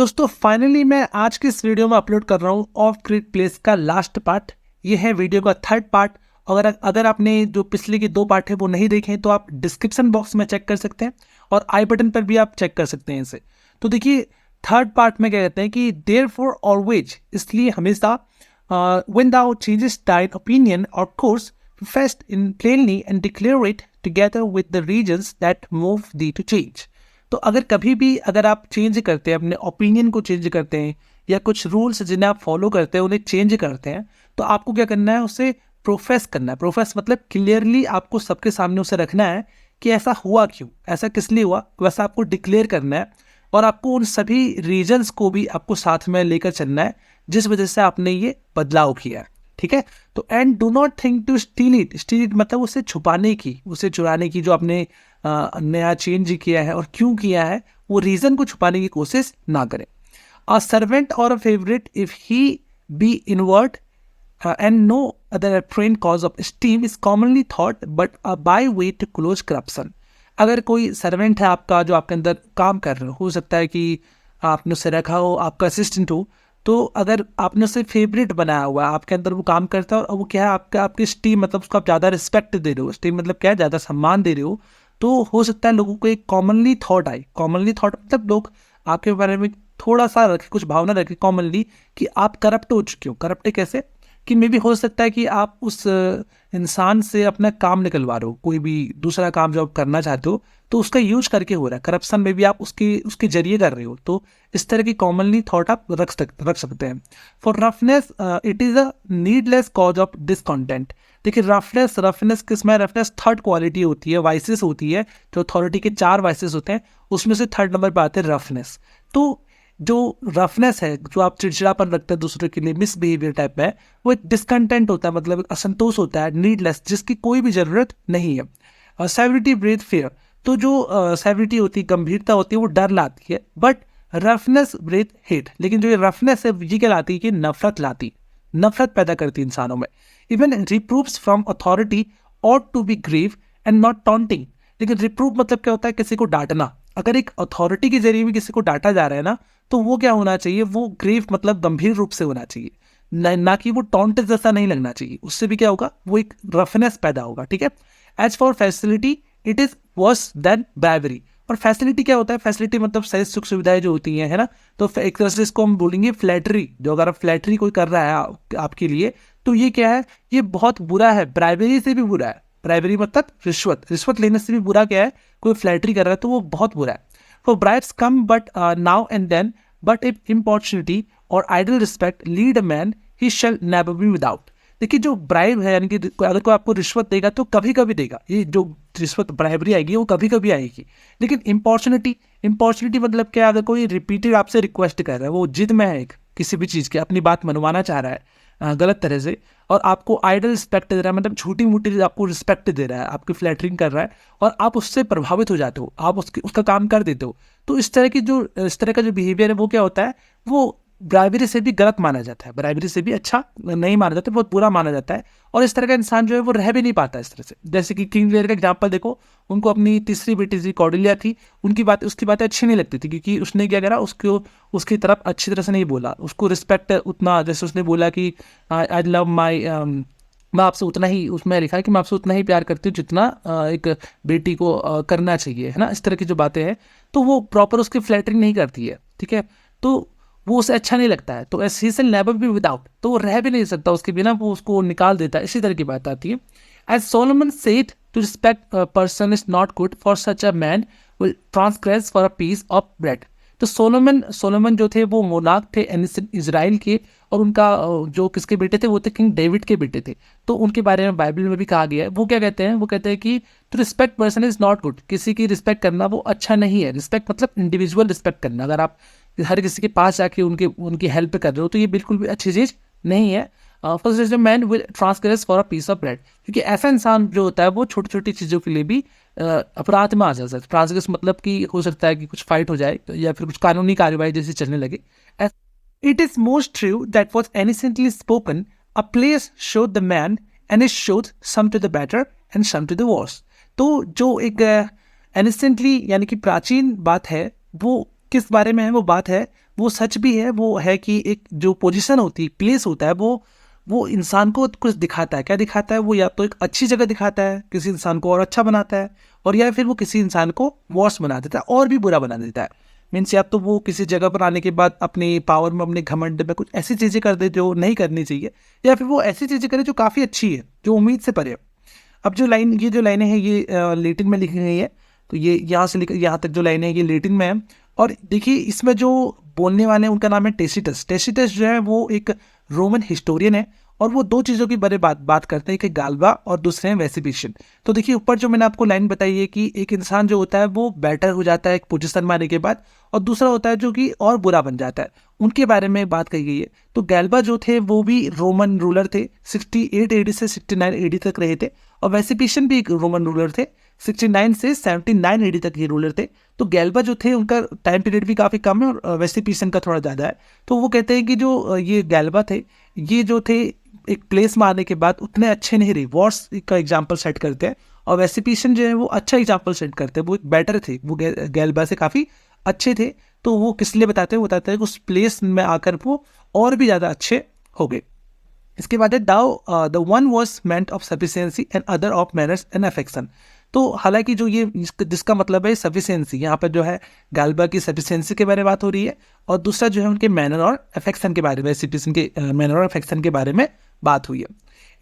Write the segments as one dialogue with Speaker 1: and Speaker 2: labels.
Speaker 1: दोस्तों फाइनली मैं आज की इस वीडियो में अपलोड कर रहा हूँ ऑफ ग्रिड प्लेस का लास्ट पार्ट। ये है वीडियो का थर्ड पार्ट। अगर आपने जो पिछले के दो पार्ट है वो नहीं देखे तो आप डिस्क्रिप्शन बॉक्स में चेक कर सकते हैं और आई बटन पर भी आप चेक कर सकते हैं इसे। तो देखिए थर्ड पार्ट में क्या कहते हैं कि देयर फॉर ऑलवेज, इसलिए हमेशा when thou changes thine opinion or course, manifest in plainly and declare it together with the reasons that move thee to change। तो अगर कभी भी अगर आप चेंज करते हैं, अपने ओपिनियन को चेंज करते हैं या कुछ रूल्स जिन्हें आप फॉलो करते हैं उन्हें चेंज करते हैं, तो आपको क्या करना है, उसे प्रोफेस करना है। प्रोफेस मतलब क्लियरली आपको सबके सामने उसे रखना है कि ऐसा हुआ क्यों, ऐसा किस लिए हुआ, वैसा आपको डिक्लेयर करना है। और आपको उन सभी रीजंस को भी आपको साथ में लेकर चलना है जिस वजह से आपने ये बदलाव किया है। ठीक है, तो and do not think to steal it. Steal it मतलब उसे छुपाने की, उसे चुराने की, जो आपने नया चेंज किया है और क्यों किया है वो रीज़न को छुपाने की कोशिश ना करें। अ सर्वेंट और a favourite if he be invert and no other trend cause of steam is commonly thought but a by way to close corruption. अगर कोई सर्वेंट है आपका जो आपके अंदर काम कर रहे हो सकता है कि आपने उसे रखा हो, आपका असिस्टेंट हो, तो अगर आपने उसे फेवरेट बनाया हुआ है, आपके अंदर वो काम करता है और वो क्या है, आपकी स्टीम मतलब उसको आप ज़्यादा रिस्पेक्ट दे रहे हो, स्टीम मतलब क्या है, ज़्यादा सम्मान दे रहे हो, तो हो सकता है लोगों को एक कॉमनली थॉट आए। कॉमनली थॉट मतलब लोग आपके बारे में थोड़ा सा रखे, कुछ भावना रखे कॉमनली कि आप करप्ट हो चुके हो। करप्ट कैसे कि मे भी हो सकता है कि आप उस इंसान से अपना काम निकलवा रहे हो, कोई भी दूसरा काम जो आप करना चाहते हो तो उसका यूज करके हो रहा है। करप्शन में भी आप उसके जरिए कर रहे हो, तो इस तरह की कॉमनली थॉट आप रख सकते हैं। For roughness it is a needless cause of discontent. देखिए रफनेस किसमें, रफनेस थर्ड क्वालिटी होती है, वाइसेस होती है। जो अथॉरिटी के 4 वाइसेस होते हैं उसमें से थर्ड नंबर पर आते हैं रफनेस। तो जो रफनेस है, जो आप चिड़चिड़ापन रखते हैं दूसरे के लिए, मिसबिहेवियर टाइप में, वो एक डिसकंटेंट होता है, मतलब एक असंतोष होता है, नीडलेस, जिसकी कोई भी ज़रूरत नहीं है। सेवरिटी ब्रीथ फेयर, तो जो सेवरिटी होती है, गंभीरता होती है, वो डर लाती है। बट रफनेस ब्रीथ हेट, लेकिन जो ये रफनेस है ये क्या लाती है कि नफरत लाती, नफरत पैदा करती है इंसानों में। Even reproofs from authority ought to be grave and not taunting. लेकिन रिप्रूव मतलब क्या होता है, किसी को डांटना। अगर एक अथॉरिटी के जरिए भी किसी को डांटा जा रहा है ना, तो वो क्या होना चाहिए, वो ग्रीव मतलब गंभीर रूप से होना चाहिए, ना कि वो टॉन्ट जैसा नहीं लगना चाहिए। उससे भी क्या होगा, वो एक रफनेस पैदा होगा। ठीक है। As for facility it is worse than bribery. और फैसिलिटी क्या होता है, फैसिलिटी मतलब सही सुख सुविधाएं जो होती हैं, है ना, तो एक तरह से इसको हम बोलेंगे फ्लैटरी। जो अगर आप फ्लैटरी कोई कर रहा है आपके लिए, तो ये क्या है, ये बहुत बुरा है, ब्राइवरी से भी बुरा है। ब्राइवरी मतलब रिश्वत लेने से भी बुरा क्या है, कोई फ्लैटरी कर रहा है तो वो बहुत बुरा है। For bribes come but now and then, but if importunity or idle respect lead a man he shall never be without. देखिए जो ब्राइब है, यानी कि अगर कोई आपको रिश्वत देगा तो कभी कभी देगा, ये जो रिश्वत ब्राइबरी आएगी वो कभी कभी आएगी। लेकिन इम्पॉर्चुनिटी मतलब क्या, अगर कोई रिपीटेड आपसे रिक्वेस्ट कर रहा है, वो जिद में है एक किसी भी चीज़ की, अपनी बात मनवाना चाह रहा है गलत तरह से, और आपको आइडल रिस्पेक्ट दे रहा है, मतलब छोटी मोटी आपको रिस्पेक्ट दे रहा है, आपकी फ्लैटरिंग कर रहा है, और आप उससे प्रभावित हो जाते हो, आप उसका काम कर देते हो, तो इस तरह का जो बिहेवियर है वो क्या होता है, वो ब्राइबरी से भी गलत माना जाता है, ब्राइबरी से भी अच्छा नहीं माना जाता, बहुत बुरा माना जाता है। और इस तरह का इंसान जो है वो रह भी नहीं पाता इस तरह से। जैसे कि किंग लियर का एग्जांपल देखो, उनको अपनी तीसरी बेटी थी कॉर्डेलिया थी, उसकी बातें अच्छी नहीं लगती थी, क्योंकि उसने क्या करा, उसकी तरफ अच्छी तरह से नहीं बोला, उसको रिस्पेक्ट उतना, जैसे उसने बोला कि आई लव माई, मैं आपसे उतना ही, उसमें लिखा है कि मैं आपसे उतना ही प्यार करती हूँ जितना एक बेटी को करना चाहिए, है ना, इस तरह की जो बातें हैं, तो वो प्रॉपर उसकी फ्लैटरिंग नहीं करती है। ठीक है, तो वो उसे अच्छा नहीं लगता है, तो ही शैल नेवर बी विदाउट, तो वो रह भी नहीं सकता उसके बिना, वो उसको निकाल देता है। इसी तरह की बात आती है। As Solomon said to respect person is not good for such a man will transgress for a piece of bread. तो सोलोमन जो थे वो मोनार्क थे इजराइल के, और उनका जो किसके बेटे थे, वो थे किंग डेविड के बेटे थे। तो उनके बारे में बाइबल में भी कहा गया है। वो क्या कहते हैं, वो कहते हैं कि to respect person is not good, किसी की रिस्पेक्ट करना वो अच्छा नहीं है। रिस्पेक्ट मतलब इंडिविजुअल रिस्पेक्ट करना, अगर आप हर किसी के पास जाके उनकी हेल्प कर रहे हो तो ये बिल्कुल भी अच्छी चीज़ नहीं है। First man will transgress for a piece of bread, क्योंकि ऐसा इंसान जो होता है वो छोटी छोटी चीज़ों के लिए भी अपराध में आ जाता है। ट्रांसग्रेस मतलब कि हो सकता है कि कुछ फाइट हो जाए या फिर कुछ कानूनी कार्यवाही जैसी चलने लगे। It is most true that was anciently spoken, a place showed the man and it showed some to the better and some to the worse. तो जो एक एनिसेंटली यानी कि प्राचीन बात है, वो किस बारे में है, वो बात है, वो सच भी है। वो है कि एक जो पोजीशन होती है, प्लेस होता है, वो इंसान को कुछ दिखाता है। क्या दिखाता है? वो या तो एक अच्छी जगह दिखाता है, किसी इंसान को और अच्छा बनाता है, और या फिर वो किसी इंसान को वर्स बना देता है और भी बुरा बना देता है। मीन्स या तो वो किसी जगह पर आने के बाद अपनी पावर में, अपने घमंड में कुछ ऐसी चीज़ें कर दे जो नहीं करनी चाहिए, या फिर वो ऐसी चीज़ें करे जो काफ़ी अच्छी है, जो उम्मीद से परे है। अब ये जो लाइनें हैं ये लैटिन में लिखी गई है। तो ये यहाँ से लेकर यहाँ तक जो लाइनें हैं ये लैटिन में है। और देखिए इसमें जो बोलने वाले हैं उनका नाम है टेसिटस। टेसिटस जो है वो एक रोमन हिस्टोरियन है, और वो दो चीज़ों की बारे बात करते हैं, कि गाल्बा और दूसरे हैं वेसिपिशन। तो देखिए ऊपर जो मैंने आपको लाइन बताई है कि एक इंसान जो होता है वो बेटर हो जाता है एक पोजीशन में आने के बाद, और दूसरा होता है जो कि और बुरा बन जाता है, उनके बारे में बात कही गई है। तो गैल्बा जो थे वो भी रोमन रूलर थे, 68 एडी से 69 एडी तक रहे थे। और वेसिपिशन भी एक रोमन रूलर थे, 69 से 79 एडी तक ये रूलर थे। तो गैल्बा जो थे उनका टाइम पीरियड भी काफ़ी कम है, और वेसिपिशन का थोड़ा ज़्यादा है। तो वो कहते हैं कि जो ये गैल्बा थे, ये जो थे एक प्लेस में आने के बाद उतने अच्छे नहीं रहे, वॉर्स का एग्जाम्पल सेट करते हैं। और वेसिपिशन जो है वो अच्छा एग्जाम्पल सेट करते हैं, वो एक बेटर थे, वो गैल्बा से काफ़ी अच्छे थे। तो वो किस लिए बताते हैं? बताते हैं कि उस प्लेस में आकर वो और भी ज़्यादा अच्छे हो गए। इसके बाद है though the one was meant of sufficiency and other of manners and affection. तो हालांकि जो ये जिसका मतलब है सफिशियंसी, यहाँ पर जो है गाल्बा की सफिशियंसी के बारे में बात हो रही है, और दूसरा जो है उनके मैनर और अफेक्शन के बारे में, सिटीजन के मैनर और अफेक्शन के बारे में बात हुई है।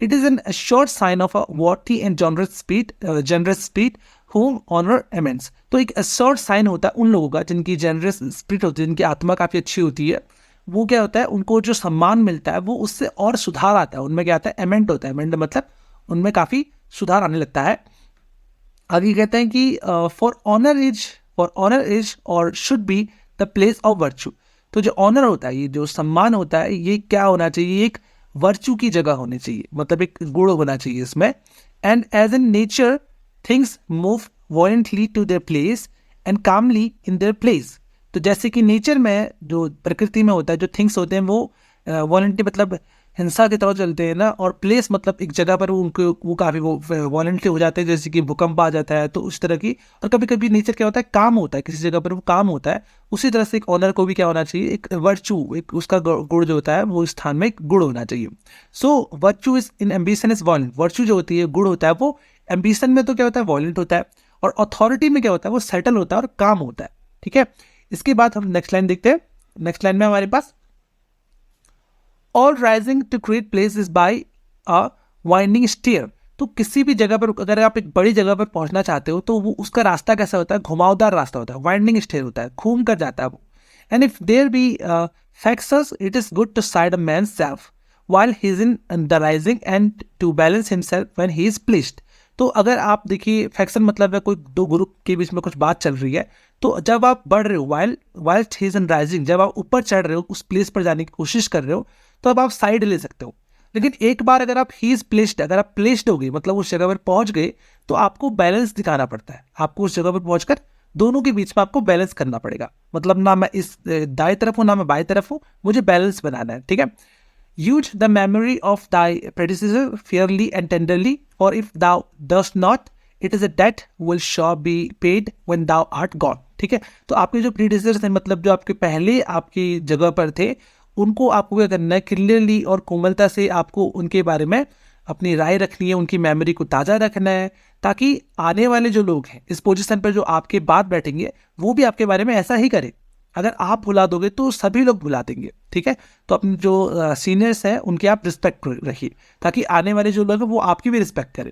Speaker 1: It is an short sign of a worthy and generous speed whom honour amends. तो एक शॉर्ट साइन होता है उन लोगों का जिनकी जनरस स्पिरिट होती है, जिनकी आत्मा काफ़ी अच्छी होती है। वो क्या होता है, उनको जो सम्मान मिलता है वो उससे और सुधार आता है, उनमें क्या आता है, एमेंट होता है। एमेंट मतलब उनमें काफ़ी सुधार आने लगता है। आगे कहते हैं कि फॉर ऑनर इज और should be the place of virtue. तो जो ऑनर होता है, ये जो सम्मान होता है, ये क्या होना चाहिए, एक वर्चू की जगह होनी चाहिए, मतलब एक गुण होना चाहिए इसमें। And as in nature things move violently to their place and calmly in their place. तो जैसे कि नेचर में, जो प्रकृति में होता है, जो थिंग्स होते हैं वो वॉलेंटली मतलब हिंसा की तरह चलते हैं ना, और प्लेस मतलब एक जगह पर वो काफ़ी वो वॉलेंटली हो जाते हैं, जैसे कि भूकंप आ जाता है तो उस तरह की। और कभी कभी नेचर क्या होता है, काम होता है, किसी जगह पर वो काम होता है। उसी तरह से एक ऑनर को भी क्या होना चाहिए, एक वर्चू, एक उसका गुण जो होता है वो स्थान में एक गुण होना चाहिए। So virtue is in ambition is violent. Virtue जो होती है, गुण होता है, वो एम्बिशन में तो क्या होता है, वॉलेंट होता है, और अथॉरिटी में क्या होता है, वो सेटल होता है और काम होता है। ठीक है, इसके बाद हम नेक्स्ट लाइन देखते हैं। नेक्स्ट लाइन में हमारे पास all rising to great place is by a winding stair. तो किसी भी जगह पर अगर आप एक बड़ी जगह पर पहुंचना चाहते हो तो वो उसका रास्ता कैसा होता है, घुमावदार रास्ता होता है, वाइंडिंग स्टेयर होता है, घूम कर जाता है वो। And if there be factors it is good to side a man self while he is in the rising and to balance himself when he is pleased। तो अगर आप देखिए, फैक्शन मतलब है कोई दो ग्रुप के बीच में कुछ बात चल रही है, तो जब आप बढ़ रहे हो, while he is in rising, जब आप ऊपर चढ़ रहे हो, उस प्लेस पर जाने की कोशिश कर रहे हो, तो अब आप साइड ले सकते हो। लेकिन एक बार अगर आप ही इज प्लेस्ड, अगर आप प्लेस्ड हो गए, मतलब उस जगह पर पहुंच गए, तो आपको बैलेंस दिखाना पड़ता है। आपको उस जगह पर पहुंचकर दोनों के बीच में आपको बैलेंस करना पड़ेगा। मतलब ना मैं इस दाएं तरफ हूँ ना मैं बाएं तरफ हूँ, मुझे बैलेंस बनाना है। ठीक है, use the memory of thy predecessor fairly and tenderly, for if thou dost not, it is a debt will sure be paid when thou art gone। ठीक है, तो आपके जो प्रीडिसेसर्स हैं, मतलब जो आपके पहले आपकी जगह पर थे, उनको आपको क्या करना है, क्लियरली और कोमलता से आपको उनके बारे में अपनी राय रखनी है, उनकी मेमोरी को ताज़ा रखना है, ताकि आने वाले जो लोग हैं इस पोजीशन पर जो आपके बाद बैठेंगे, वो भी आपके बारे में ऐसा ही करें। अगर आप भुला दोगे तो सभी लोग भुला देंगे। ठीक है, तो अपने जो सीनियर्स हैं उनकी आप रिस्पेक्ट रखिए, ताकि आने वाले जो लोग हैं वो आपकी भी रिस्पेक्ट करें।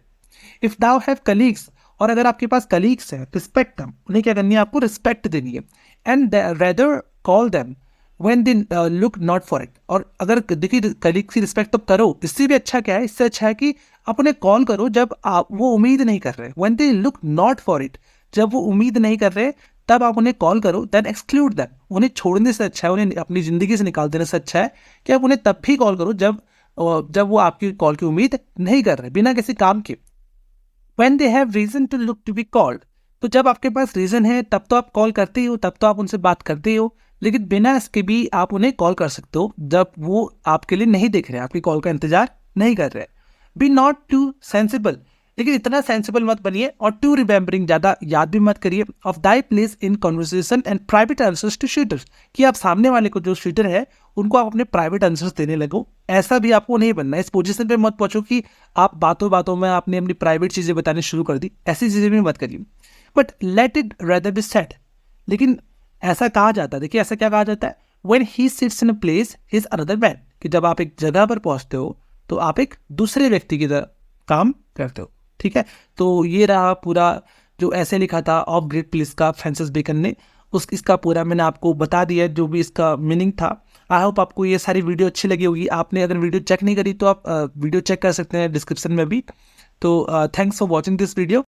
Speaker 1: इफ़ दाउ हैव कलीग्स, और अगर आपके पास कलीग्स हैं, रिस्पेक्ट देम, उन्हें क्या करनी है, आपको रिस्पेक्ट देनी है। And rather call them when they look not for it. और अगर देखिए कलीग्स की रिस्पेक्ट तो करो, इससे भी अच्छा क्या है, इससे अच्छा है कि आप उन्हें कॉल करो जब आप वो उम्मीद नहीं कर रहे, when they look not for it, जब वो उम्मीद नहीं कर रहे तब आप उन्हें कॉल करो। देन एक्सक्लूड दैम, उन्हें छोड़ने से अच्छा है, उन्हें अपनी ज़िंदगी से निकाल देने से अच्छा है कि आप उन्हें तब भी कॉल करो जब वो आपकी कॉल की उम्मीद नहीं कर रहे, बिना किसी काम के। When they have reason to look to be called, तो जब आपके पास रीज़न है तब तो आप कॉल करते ही हो, तब तो आप उनसे बात करते ही हो, लेकिन बिना इसके भी आप उन्हें कॉल कर सकते हो जब वो आपके लिए नहीं देख रहे हैं, आपकी कॉल का इंतजार नहीं कर रहे। बी नॉट टू सेंसिबल लेकिन इतना सेंसिबल मत बनिए और टू रिमेम्बरिंग ज़्यादा याद भी मत करिए of thy place in conversation and private answers to suitors, कि आप सामने वाले को जो शूटर है उनको आप अपने प्राइवेट आंसर्स देने लगो। ऐसा भी आपको नहीं बनना है। इस पोजीशन पे मत पहुंचो कि आप बातों बातों में आपने अपनी प्राइवेट चीज़ें बतानी शुरू कर दी, ऐसी चीज़ें भी मत करिए। But let it rather be said, लेकिन ऐसा कहा जाता है, देखिए ऐसा क्या कहा जाता है, when he sits in a place he is another man, कि जब आप एक जगह पर पहुंचते हो तो आप एक दूसरे व्यक्ति की तरह काम करते हो। ठीक है, तो ये रहा पूरा जो ऐसे लिखा था ऑफ ग्रिड प्लेस का फ्रांसिस बेकन ने, इसका पूरा मैंने आपको बता दिया जो भी इसका मीनिंग था। आई होप आपको ये सारी वीडियो अच्छी लगी होगी। आपने अगर वीडियो चेक नहीं करी तो आप वीडियो चेक कर सकते हैं डिस्क्रिप्शन में भी। तो thanks for watching this video.